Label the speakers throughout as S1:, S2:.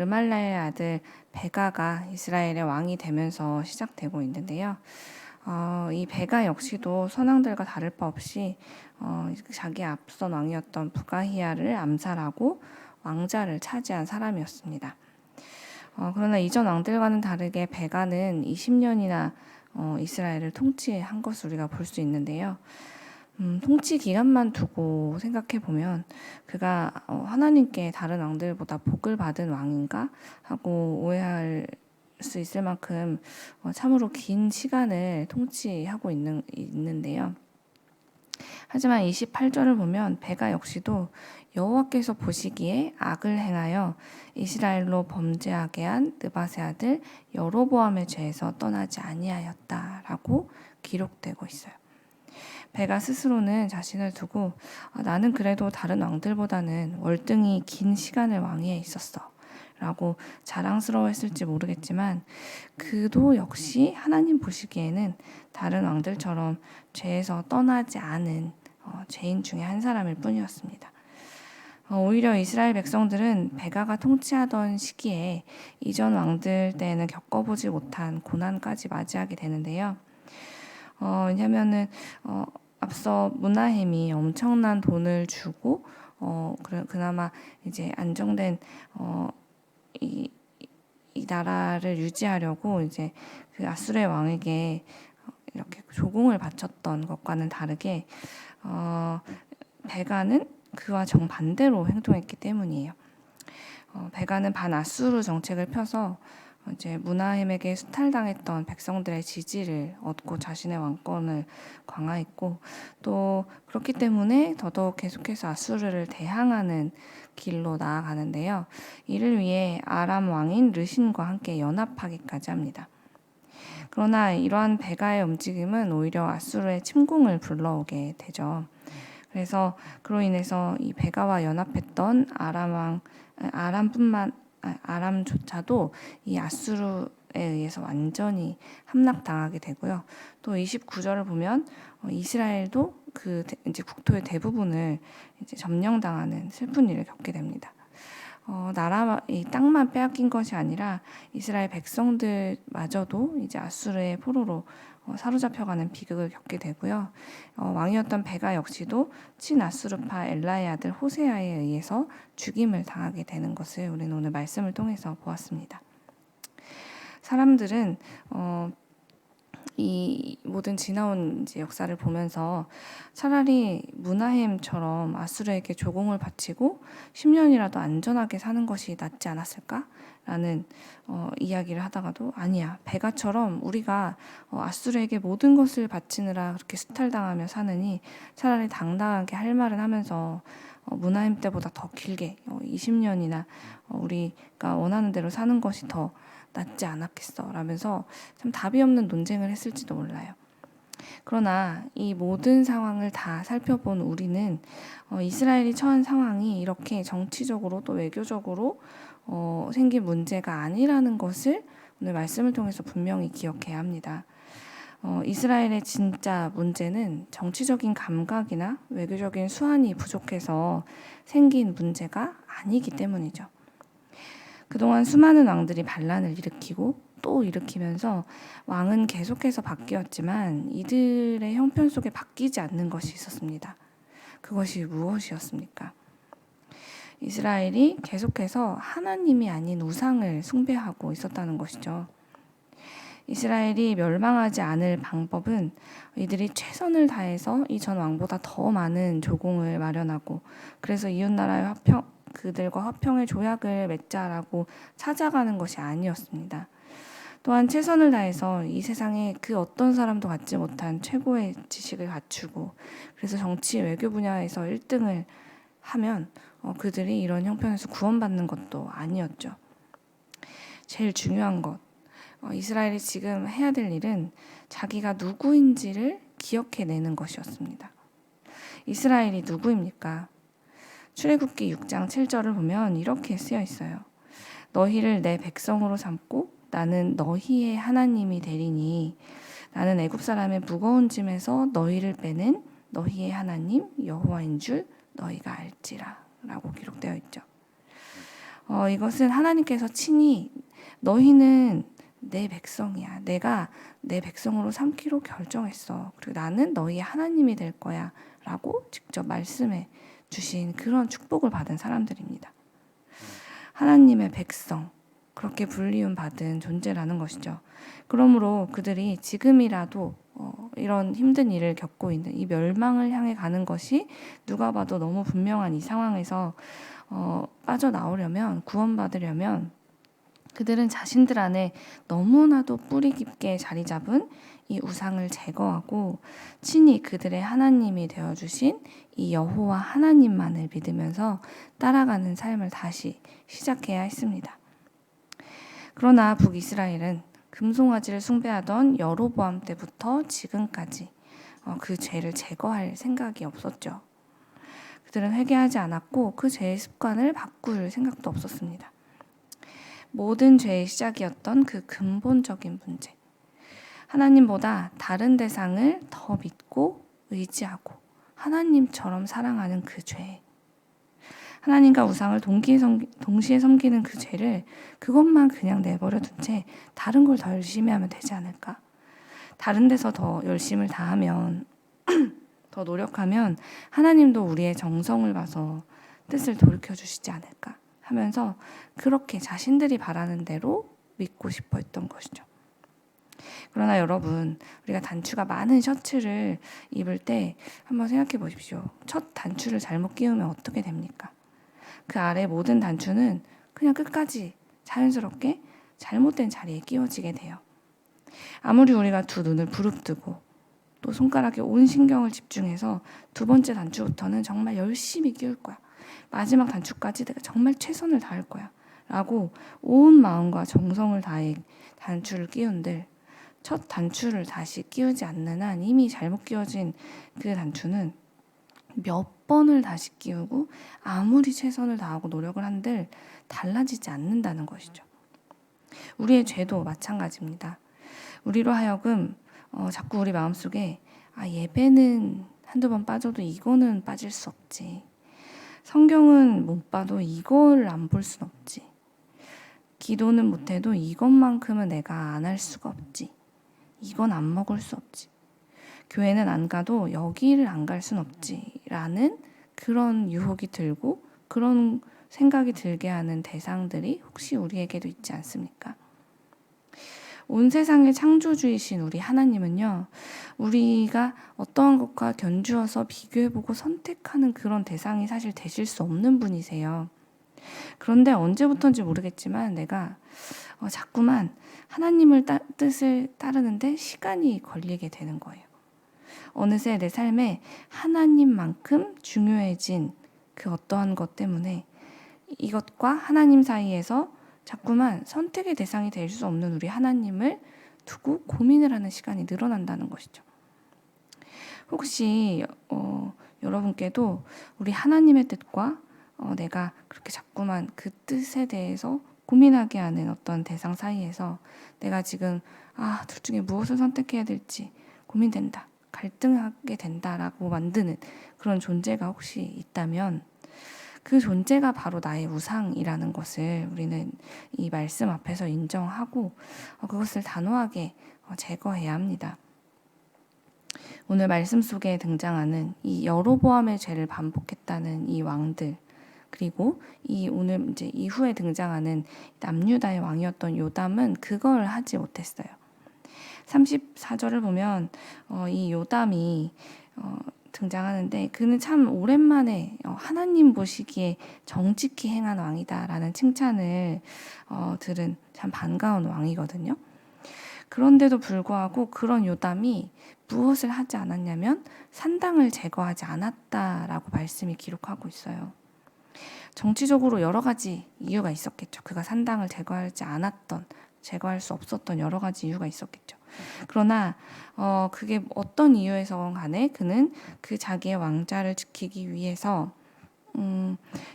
S1: 르말라의 아들 베가가 이스라엘의 왕이 되면서 시작되고 있는데요. 이 베가 역시도 선왕들과 다를 바 없이 자기 앞선 왕이었던 부가히야를 암살하고 왕자를 차지한 사람이었습니다. 그러나 이전 왕들과는 다르게 베가는 20년이나 이스라엘을 통치한 것을 우리가 볼 수 있는데요. 통치 기간만 두고 생각해 보면 그가 하나님께 다른 왕들보다 복을 받은 왕인가 하고 오해할 수 있을 만큼 참으로 긴 시간을 통치하고 있는데요. 하지만 28절을 보면 베가 역시도 여호와께서 보시기에 악을 행하여 이스라엘로 범죄하게 한 느밧의 아들 여로보암의 죄에서 떠나지 아니하였다라고 기록되고 있어요. 베가 스스로는 자신을 두고 나는 그래도 다른 왕들보다는 월등히 긴 시간을 왕위에 있었어 라고 자랑스러워했을지 모르겠지만 그도 역시 하나님 보시기에는 다른 왕들처럼 죄에서 떠나지 않은 죄인 중에 한 사람일 뿐이었습니다. 오히려 이스라엘 백성들은 베가가 통치하던 시기에 이전 왕들 때에는 겪어보지 못한 고난까지 맞이하게 되는데요. 왜냐면은 앞서 므나헴이 엄청난 돈을 주고 그나마 이제 안정된 이 나라를 유지하려고 이제 그 아수르의 왕에게 이렇게 조공을 바쳤던 것과는 다르게 베가는 그와 정반대로 행동했기 때문이에요. 베가는 반아수르 정책을 펴서 이제 므나헴에게 수탈당했던 백성들의 지지를 얻고 자신의 왕권을 강화했고 또 그렇기 때문에 더더욱 계속해서 아수르를 대항하는 길로 나아가는데요. 이를 위해 아람 왕인 르신과 함께 연합하기까지 합니다. 그러나 이러한 베가의 움직임은 오히려 아수르의 침공을 불러오게 되죠. 그래서 그로 인해서 이 베가와 연합했던 아람조차도 이 아수르에 의해서 완전히 함락당하게 되고요. 또 29절을 보면 이스라엘도 그 이제 국토의 대부분을 이제 점령당하는 슬픈 일을 겪게 됩니다. 이 땅만 빼앗긴 것이 아니라 이스라엘 백성들마저도 이제 아수르의 포로로 사로잡혀가는 비극을 겪게 되고요. 왕이었던 베가 역시도 친아수르파 엘라의 아들 호세아에 의해서 죽임을 당하게 되는 것을 우리는 오늘 말씀을 통해서 보았습니다. 사람들은 이 모든 지나온 이제 역사를 보면서 차라리 므나헴처럼 아수르에게 조공을 바치고 10년이라도 안전하게 사는 것이 낫지 않았을까라는 이야기를 하다가도 아니야, 베가처럼 우리가 아수르에게 모든 것을 바치느라 그렇게 수탈당하며 사느니 차라리 당당하게 할 말은 하면서 므나헴 때보다 더 길게 20년이나 우리가 원하는 대로 사는 것이 더 낫지 않았겠어 라면서 참 답이 없는 논쟁을 했을지도 몰라요. 그러나 이 모든 상황을 다 살펴본 우리는 이스라엘이 처한 상황이 이렇게 정치적으로 또 외교적으로 생긴 문제가 아니라는 것을 오늘 말씀을 통해서 분명히 기억해야 합니다. 이스라엘의 진짜 문제는 정치적인 감각이나 외교적인 수완이 부족해서 생긴 문제가 아니기 때문이죠. 그동안 수많은 왕들이 반란을 일으키고 또 일으키면서 왕은 계속해서 바뀌었지만 이들의 형편 속에 바뀌지 않는 것이 있었습니다. 그것이 무엇이었습니까? 이스라엘이 계속해서 하나님이 아닌 우상을 숭배하고 있었다는 것이죠. 이스라엘이 멸망하지 않을 방법은 이들이 최선을 다해서 이전 왕보다 더 많은 조공을 마련하고 그래서 이웃나라의 그들과 화평의 조약을 맺자라고 찾아가는 것이 아니었습니다. 또한 최선을 다해서 이 세상에 그 어떤 사람도 갖지 못한 최고의 지식을 갖추고 그래서 정치 외교 분야에서 1등을 하면 그들이 이런 형편에서 구원받는 것도 아니었죠. 제일 중요한 것, 이스라엘이 지금 해야 될 일은 자기가 누구인지를 기억해내는 것이었습니다. 이스라엘이 누구입니까? 출애굽기 6장 7절을 보면 이렇게 쓰여 있어요. 너희를 내 백성으로 삼고 나는 너희의 하나님이 되리니 나는 애굽 사람의 무거운 짐에서 너희를 빼는 너희의 하나님 여호와인 줄 너희가 알지라 라고 기록되어 있죠. 이것은 하나님께서 친히 너희는 내 백성이야. 내가 내 백성으로 삼기로 결정했어. 그리고 나는 너희의 하나님이 될 거야. 라고 직접 말씀해 주신 그런 축복을 받은 사람들입니다. 하나님의 백성, 그렇게 불리움 받은 존재라는 것이죠. 그러므로 그들이 지금이라도 이런 힘든 일을 겪고 있는 이 멸망을 향해 가는 것이 누가 봐도 너무 분명한 이 상황에서 빠져나오려면, 구원받으려면 그들은 자신들 안에 너무나도 뿌리 깊게 자리 잡은 이 우상을 제거하고 친히 그들의 하나님이 되어주신 이 여호와 하나님만을 믿으면서 따라가는 삶을 다시 시작해야 했습니다. 그러나 북이스라엘은 금송아지를 숭배하던 여로보암 때부터 지금까지 그 죄를 제거할 생각이 없었죠. 그들은 회개하지 않았고 그 죄의 습관을 바꿀 생각도 없었습니다. 모든 죄의 시작이었던 그 근본적인 문제, 하나님보다 다른 대상을 더 믿고 의지하고 하나님처럼 사랑하는 그 죄, 하나님과 우상을 동시에 섬기는 그 죄를, 그것만 그냥 내버려 둔 채 다른 걸 더 열심히 하면 되지 않을까? 다른 데서 더 열심을 다하면 더 노력하면 하나님도 우리의 정성을 봐서 뜻을 돌이켜주시지 않을까 하면서 그렇게 자신들이 바라는 대로 믿고 싶어 했던 것이죠. 그러나 여러분, 우리가 단추가 많은 셔츠를 입을 때 한번 생각해 보십시오. 첫 단추를 잘못 끼우면 어떻게 됩니까? 그 아래 모든 단추는 그냥 끝까지 자연스럽게 잘못된 자리에 끼워지게 돼요. 아무리 우리가 두 눈을 부릅뜨고 또 손가락에 온 신경을 집중해서 두 번째 단추부터는 정말 열심히 끼울 거야. 마지막 단추까지 내가 정말 최선을 다할 거야. 라고 온 마음과 정성을 다해 단추를 끼운들 첫 단추를 다시 끼우지 않는 한 이미 잘못 끼워진 그 단추는 몇 번을 다시 끼우고 아무리 최선을 다하고 노력을 한들 달라지지 않는다는 것이죠. 우리의 죄도 마찬가지입니다. 우리로 하여금 자꾸 우리 마음속에 예배는 한두 번 빠져도 이거는 빠질 수 없지. 성경은 못 봐도 이걸 안 볼 순 없지. 기도는 못해도 이것만큼은 내가 안 할 수가 없지. 이건 안 먹을 수 없지. 교회는 안 가도 여기를 안 갈 순 없지. 라는 그런 유혹이 들고 그런 생각이 들게 하는 대상들이 혹시 우리에게도 있지 않습니까? 온 세상의 창조주이신 우리 하나님은요, 우리가 어떠한 것과 견주어서 비교해보고 선택하는 그런 대상이 사실 되실 수 없는 분이세요. 그런데 언제부터인지 모르겠지만 내가 자꾸만 하나님을 뜻을 따르는데 시간이 걸리게 되는 거예요. 어느새 내 삶에 하나님만큼 중요해진 그 어떠한 것 때문에 이것과 하나님 사이에서 자꾸만 선택의 대상이 될 수 없는 우리 하나님을 두고 고민을 하는 시간이 늘어난다는 것이죠. 혹시 여러분께도 우리 하나님의 뜻과 내가 그렇게 자꾸만 그 뜻에 대해서 고민하게 하는 어떤 대상 사이에서 내가 지금 둘 중에 무엇을 선택해야 될지 고민된다, 갈등하게 된다라고 만드는 그런 존재가 혹시 있다면 그 존재가 바로 나의 우상이라는 것을 우리는 이 말씀 앞에서 인정하고 그것을 단호하게 제거해야 합니다. 오늘 말씀 속에 등장하는 이 여로보암의 죄를 반복했다는 이 왕들, 그리고 이 오늘 이제 이후에 등장하는 남유다의 왕이었던 요담은 그걸 하지 못했어요. 34절을 보면 이 요담이 등장하는데 그는 참 오랜만에 하나님 보시기에 정직히 행한 왕이다라는 칭찬을 들은 참 반가운 왕이거든요. 그런데도 불구하고 그런 요담이 무엇을 하지 않았냐면 산당을 제거하지 않았다라고 말씀이 기록하고 있어요. 정치적으로 여러 가지 이유가 있었겠죠. 그가 산당을 제거할 수 없었던 여러 가지 이유가 있었겠죠. 그러나 그게 어떤 이유에서 간에 그는 그 자기의 왕좌를 지키기 위해서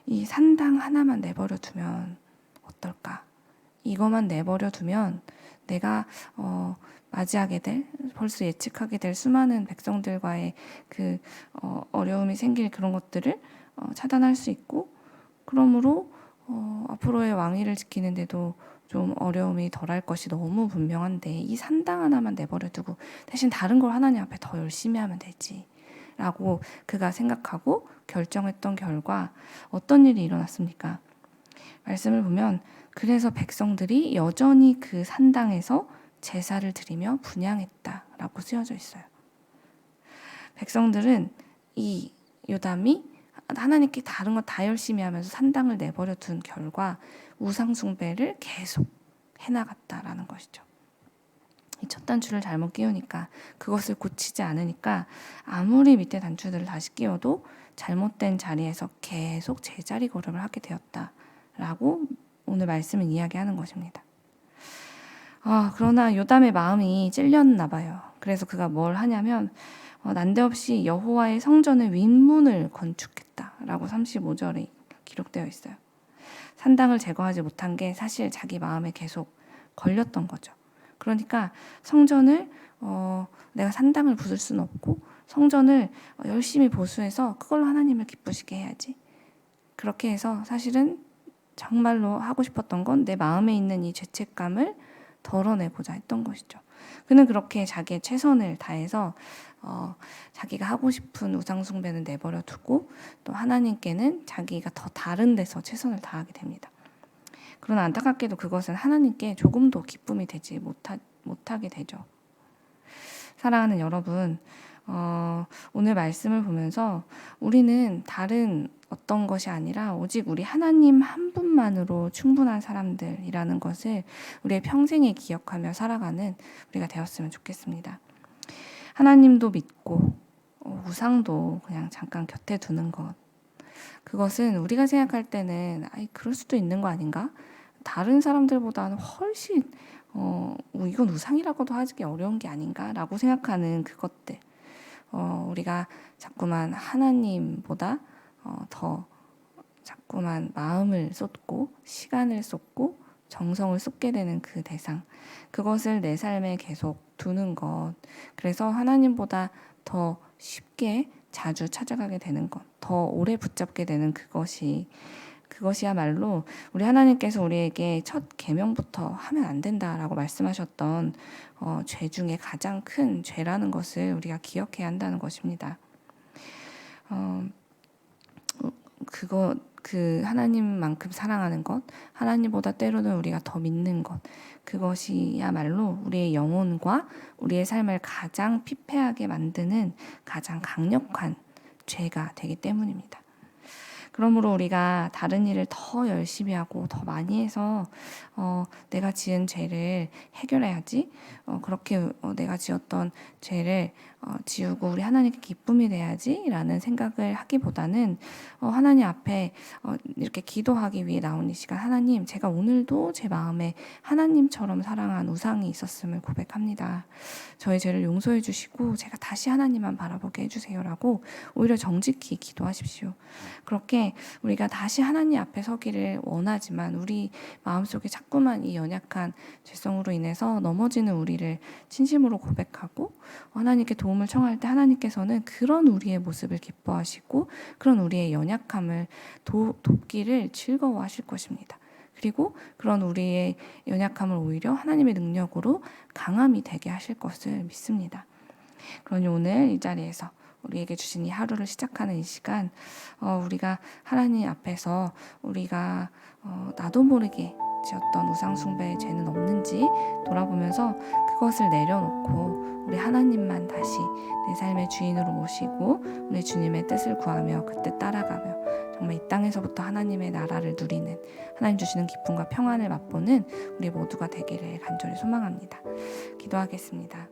S1: 이 산당 하나만 내버려 두면 어떨까? 이것만 내버려 두면 내가 맞이하게 될, 벌써 예측하게 될 수많은 백성들과의 어려움이 생길 그런 것들을 차단할 수 있고, 그러므로 앞으로의 왕위를 지키는데도 좀 어려움이 덜할 것이 너무 분명한데 이 산당 하나만 내버려 두고 대신 다른 걸 하나님 앞에 더 열심히 하면 되지 라고 그가 생각하고 결정했던 결과 어떤 일이 일어났습니까? 말씀을 보면 그래서 백성들이 여전히 그 산당에서 제사를 드리며 분향했다라고 쓰여져 있어요. 백성들은 이 요담이 하나님께 다른 거 다 열심히 하면서 산당을 내버려 둔 결과 우상 숭배를 계속 해나갔다라는 것이죠. 이 첫 단추를 잘못 끼우니까 그것을 고치지 않으니까 아무리 밑에 단추들을 다시 끼워도 잘못된 자리에서 계속 제자리 걸음을 하게 되었다라고 오늘 말씀은 이야기하는 것입니다. 그러나 요담의 마음이 찔렸나 봐요. 그래서 그가 뭘 하냐면 난데없이 여호와의 성전의 윗문을 건축했다라고 35절에 기록되어 있어요. 산당을 제거하지 못한 게 사실 자기 마음에 계속 걸렸던 거죠. 그러니까 성전을 내가 산당을 부술 수는 없고 성전을 열심히 보수해서 그걸로 하나님을 기쁘시게 해야지. 그렇게 해서 사실은 정말로 하고 싶었던 건 내 마음에 있는 이 죄책감을 덜어내고자 했던 것이죠. 그는 그렇게 자기의 최선을 다해서 자기가 하고 싶은 우상숭배는 내버려 두고 또 하나님께는 자기가 더 다른 데서 최선을 다하게 됩니다. 그러나 안타깝게도 그것은 하나님께 조금도 기쁨이 되지 못하게 되죠. 사랑하는 여러분, 오늘 말씀을 보면서 우리는 다른 어떤 것이 아니라 오직 우리 하나님 한 분만으로 충분한 사람들이라는 것을 우리의 평생에 기억하며 살아가는 우리가 되었으면 좋겠습니다. 하나님도 믿고 우상도 그냥 잠깐 곁에 두는 것. 그것은 우리가 생각할 때는 그럴 수도 있는 거 아닌가? 다른 사람들보다는 훨씬 이건 우상이라고도 하기 어려운 게 아닌가라고 생각하는 그것들. 우리가 자꾸만 하나님보다 더 자꾸만 마음을 쏟고 시간을 쏟고 정성을 쏟게 되는 그 대상, 그것을 내 삶에 계속 두는 것, 그래서 하나님보다 더 쉽게 자주 찾아가게 되는 것, 더 오래 붙잡게 되는 그것이야말로 우리 하나님께서 우리에게 첫 계명부터 하면 안 된다라고 말씀하셨던 죄 중에 가장 큰 죄라는 것을 우리가 기억해야 한다는 것입니다. 그 하나님만큼 사랑하는 것, 하나님보다 때로는 우리가 더 믿는 것, 그것이야말로 우리의 영혼과 우리의 삶을 가장 피폐하게 만드는 가장 강력한 죄가 되기 때문입니다. 그러므로 우리가 다른 일을 더 열심히 하고 더 많이 해서 내가 지은 죄를 해결해야지, 그렇게 내가 지었던 죄를 지우고 우리 하나님께 기쁨이 돼야지 라는 생각을 하기보다는 하나님 앞에 이렇게 기도하기 위해 나온 이 시간, 하나님, 제가 오늘도 제 마음에 하나님처럼 사랑한 우상이 있었음을 고백합니다. 저의 죄를 용서해 주시고 제가 다시 하나님만 바라보게 해주세요라고 오히려 정직히 기도하십시오. 그렇게 우리가 다시 하나님 앞에 서기를 원하지만 우리 마음속에 자꾸만 이 연약한 죄성으로 인해서 넘어지는 우리를 진심으로 고백하고 하나님께 도움을 청할 때 하나님께서는 그런 우리의 모습을 기뻐하시고 그런 우리의 연약함을 돕기를 즐거워하실 것입니다. 그리고 그런 우리의 연약함을 오히려 하나님의 능력으로 강함이 되게 하실 것을 믿습니다. 그러니 오늘 이 자리에서 우리에게 주신 이 하루를 시작하는 이 시간, 우리가 하나님 앞에서 우리가 나도 모르게 지었던 우상 숭배의 죄는 없는지 돌아보면서 그것을 내려놓고 우리 하나님만 다시 내 삶의 주인으로 모시고 우리 주님의 뜻을 구하며 그 뜻 따라가며 정말 이 땅에서부터 하나님의 나라를 누리는, 하나님 주시는 기쁨과 평안을 맛보는 우리 모두가 되기를 간절히 소망합니다. 기도하겠습니다.